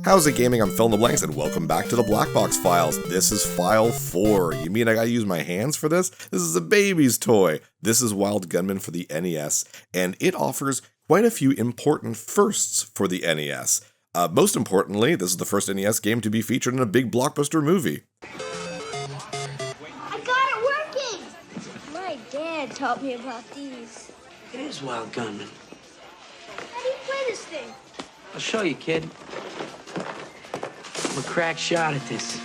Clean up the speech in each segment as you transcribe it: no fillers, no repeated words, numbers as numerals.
How's it gaming? I'm Phil in the Blanks, and welcome back to the Black Box Files. This is File 4. You mean I gotta use my hands for this? This is a baby's toy. This is Wild Gunman for the NES, and it offers quite a few important firsts for the NES. Most importantly, this is the first NES game to be featured in a big blockbuster movie. I got it working! My dad taught me about these. It is Wild Gunman. How do you play this thing? I'll show you, kid. I'm a crack shot at this. You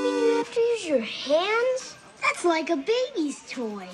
mean you have to use your hands? That's like a baby's toy.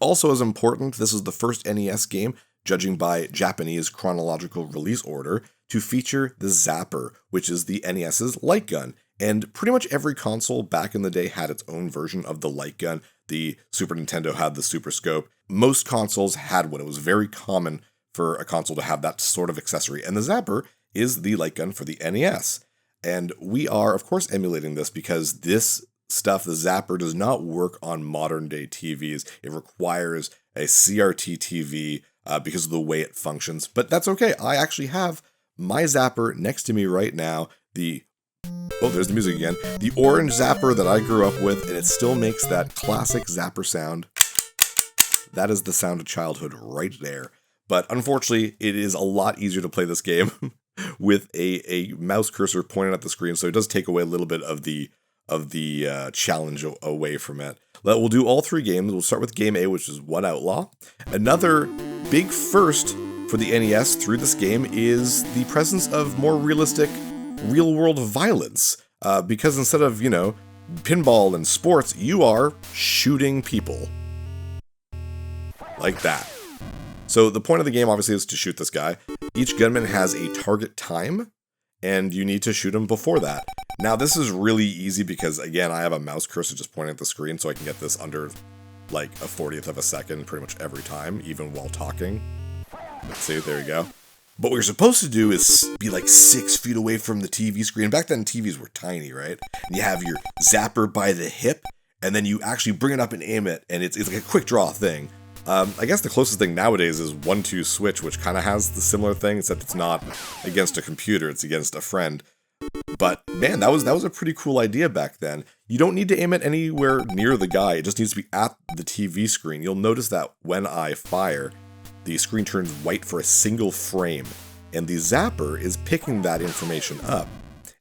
Also as important, this is the first NES game, judging by Japanese chronological release order, to feature the Zapper, which is the NES's light gun. And pretty much every console back in the day had its own version of the light gun. The Super Nintendo had the Super Scope. Most consoles had one. It was very common for a console to have that sort of accessory. And the Zapper is the light gun for the NES. And we are, of course, emulating this because this stuff, the Zapper, does not work on modern day TVs. It requires a CRT TV because of the way it functions. But that's okay. I actually have my Zapper next to me right now. Oh, there's the music again. The orange Zapper that I grew up with, and it still makes that classic Zapper sound. That is the sound of childhood right there. But unfortunately, it is a lot easier to play this game with a mouse cursor pointed at the screen, so it does take away a little bit of the challenge away from it. We'll do all three games. We'll start with Game A, which is One Outlaw. Another big first for the NES through this game is the presence of more realistic real-world violence, because instead of, pinball and sports, you are shooting people. Like that. So the point of the game, obviously, is to shoot this guy. Each gunman has a target time, and you need to shoot him before that. Now, this is really easy because, again, I have a mouse cursor just pointing at the screen, so I can get this under, like, a 40th of a second pretty much every time, even while talking. Let's see, there you go. But what you're supposed to do is be like 6 feet away from the TV screen. Back then, TVs were tiny, right? And you have your Zapper by the hip, and then you actually bring it up and aim it, and it's like a quick draw thing. I guess the closest thing nowadays is 1-2 switch, which kind of has the similar thing, except it's not against a computer, it's against a friend. But man, that was a pretty cool idea back then. You don't need to aim it anywhere near the guy, it just needs to be at the TV screen. You'll notice that when I fire, the screen turns white for a single frame, and the Zapper is picking that information up,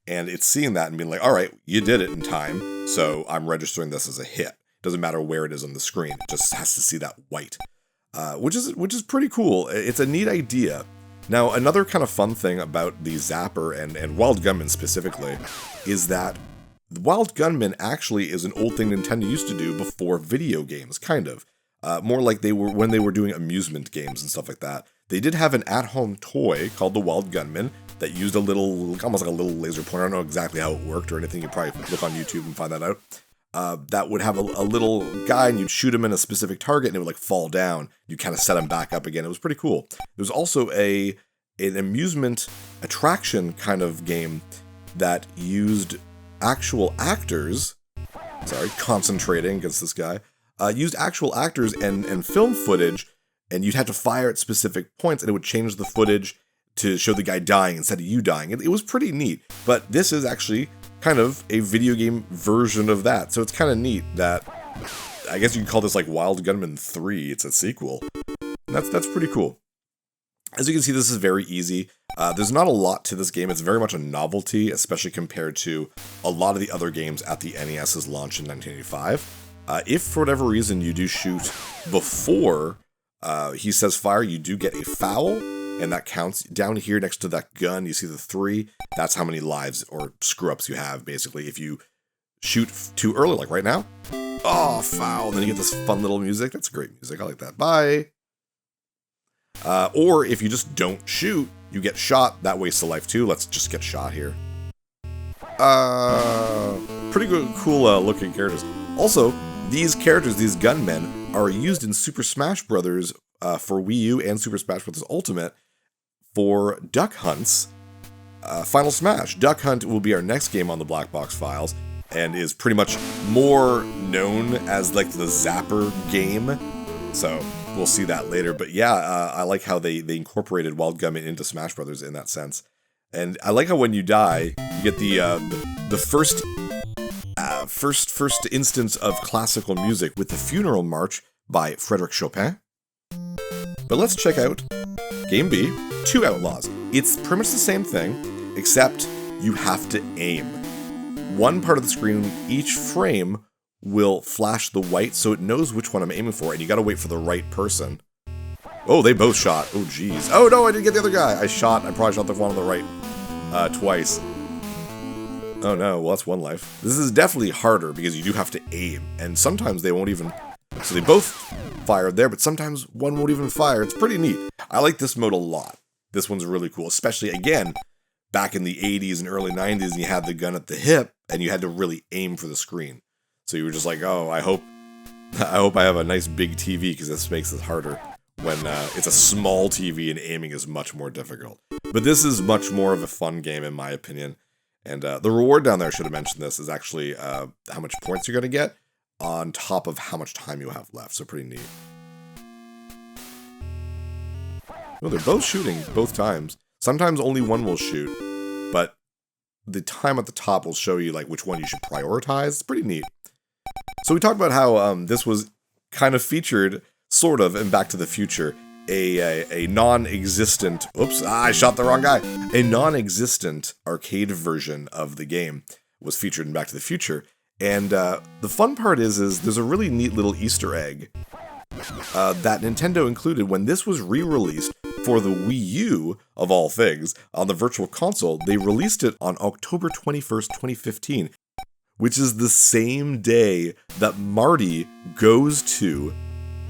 and it's seeing that and being like, all right, you did it in time, so I'm registering this as a hit. Doesn't matter where it is on the screen, it just has to see that white, which is pretty cool. It's a neat idea. Now, another kind of fun thing about the Zapper and Wild Gunman specifically is that Wild Gunman actually is an old thing Nintendo used to do before video games, kind of. More like when they were doing amusement games and stuff like that. They did have an at-home toy called the Wild Gunman that used almost like a little laser pointer. I don't know exactly how it worked or anything. You probably look on YouTube and find that out. That would have a little guy, and you'd shoot him in a specific target, and it would like fall down. You kind of set him back up again. It was pretty cool. There was also an amusement attraction kind of game that used actual actors. Concentrating against this guy. Used actual actors and film footage, and you'd have to fire at specific points, and it would change the footage to show the guy dying instead of you dying. It was pretty neat, but this is actually kind of a video game version of that, so it's kind of neat that, I guess you can call this like Wild Gunman 3, it's a sequel. That's pretty cool. As you can see, this is very easy. There's not a lot to this game. It's very much a novelty, especially compared to a lot of the other games at the NES's launch in 1985. If for whatever reason you do shoot before he says fire, you do get a foul, and that counts. Down here next to that gun, you see the 3. That's how many lives or screw-ups you have, basically. If you shoot too early, like right now, oh, foul, and then you get this fun little music. That's great music. I like that. Bye. Or if you just don't shoot, you get shot. That wastes a life too. Let's just get shot here. Pretty good, cool looking characters. Also, these characters, these gunmen, are used in Super Smash Bros. For Wii U and Super Smash Bros. Ultimate for Duck Hunts. Final Smash. Duck Hunt will be our next game on the Black Box Files, and is pretty much more known as like the Zapper game. So we'll see that later. But yeah, I like how they incorporated Wild Gunman into Smash Brothers in that sense. And I like how when you die, you get the first instance of classical music with the Funeral March by Frédéric Chopin. But let's check out Game B, Two Outlaws. It's pretty much the same thing, except you have to aim. One part of the screen, each frame will flash the white so it knows which one I'm aiming for, and you gotta wait for the right person. Oh, they both shot. Oh, jeez. Oh, no, I didn't get the other guy. I probably shot the one on the right twice. Oh, no. Well, that's one life. This is definitely harder because you do have to aim. And sometimes they won't even... So they both fired there, but sometimes one won't even fire. It's pretty neat. I like this mode a lot. This one's really cool. Especially, again, back in the 80s and early 90s, and you had the gun at the hip, and you had to really aim for the screen. So you were just like, oh, I hope I have a nice big TV, because this makes it harder when it's a small TV and aiming is much more difficult. But this is much more of a fun game, in my opinion. And the reward down there, I should have mentioned this, is actually how much points you're going to get on top of how much time you have left. So pretty neat. No, they're both shooting both times. Sometimes only one will shoot, but the time at the top will show you like which one you should prioritize. It's pretty neat. So we talked about how this was kind of featured, sort of, in Back to the Future. A non-existent... Oops, I shot the wrong guy. A non-existent arcade version of the game was featured in Back to the Future. And the fun part is there's a really neat little Easter egg that Nintendo included when this was re-released for the Wii U, of all things, on the Virtual Console. They released it on October 21st, 2015, which is the same day that Marty goes to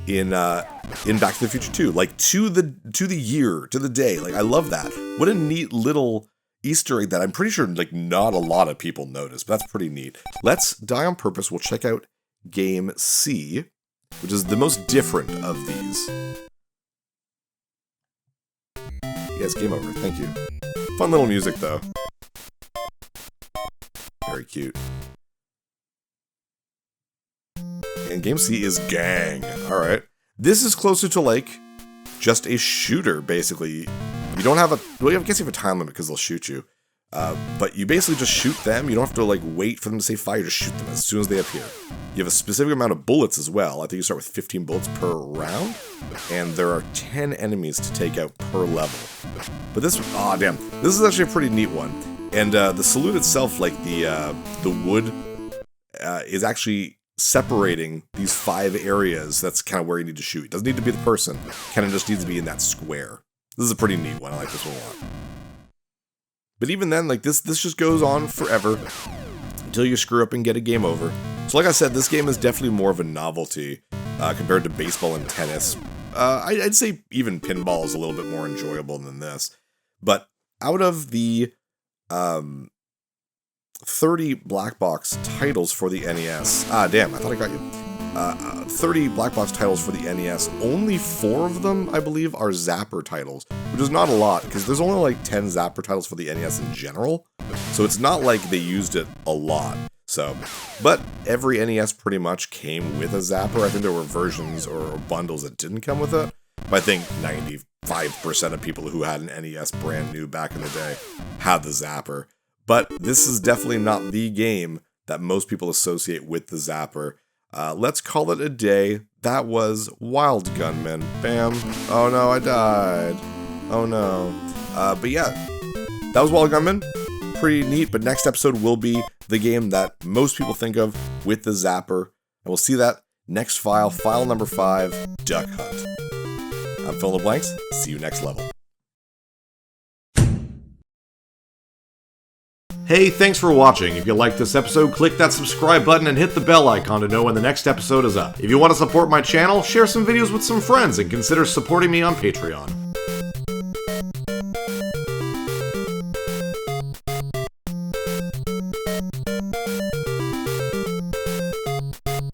in Back to the Future 2, like to the year, to the day. Like, I love that. What a neat little Easter egg that I'm pretty sure like not a lot of people notice, but that's pretty neat. Let's Die on Purpose. We'll check out Game C, which is the most different of these. Yes, game over. Thank you. Fun little music though. Very cute. And Game C is Gang. Alright. This is closer to, like, just a shooter, basically. You don't have a... Well, I guess you have a time limit because they'll shoot you. But you basically just shoot them. You don't have to, like, wait for them to say fire. You just shoot them as soon as they appear. You have a specific amount of bullets as well. I think you start with 15 bullets per round. And there are 10 enemies to take out per level. But this... Aw, damn. This is actually a pretty neat one. And the salute itself, like, the wood is actually... separating these 5 areas. That's kind of where you need to shoot. It doesn't need to be the person. Kind of just needs to be in that square. This is a pretty neat one. I like this one a lot. But even then, like this just goes on forever until you screw up and get a game over. So like I said, this game is definitely more of a novelty compared to baseball and tennis. I'd say even pinball is a little bit more enjoyable than this. But out of the 30 black box titles for the NES. Ah, damn, I thought I got you. 30 black box titles for the NES. Only 4 of them, I believe, are Zapper titles, which is not a lot, because there's only like 10 Zapper titles for the NES in general. So it's not like they used it a lot. So, but every NES pretty much came with a Zapper. I think there were versions or bundles that didn't come with it. But I think 95% of people who had an NES brand new back in the day had the Zapper. But this is definitely not the game that most people associate with the Zapper. Let's call it a day. That was Wild Gunman. Bam. Oh no, I died. Oh no. But yeah, that was Wild Gunman. Pretty neat, but next episode will be the game that most people think of with the Zapper. And we'll see that next file number 5, Duck Hunt. I'm Phil in the Blanks. See you next level. Hey, thanks for watching. If you liked this episode, click that subscribe button and hit the bell icon to know when the next episode is up. If you want to support my channel, share some videos with some friends and consider supporting me on Patreon.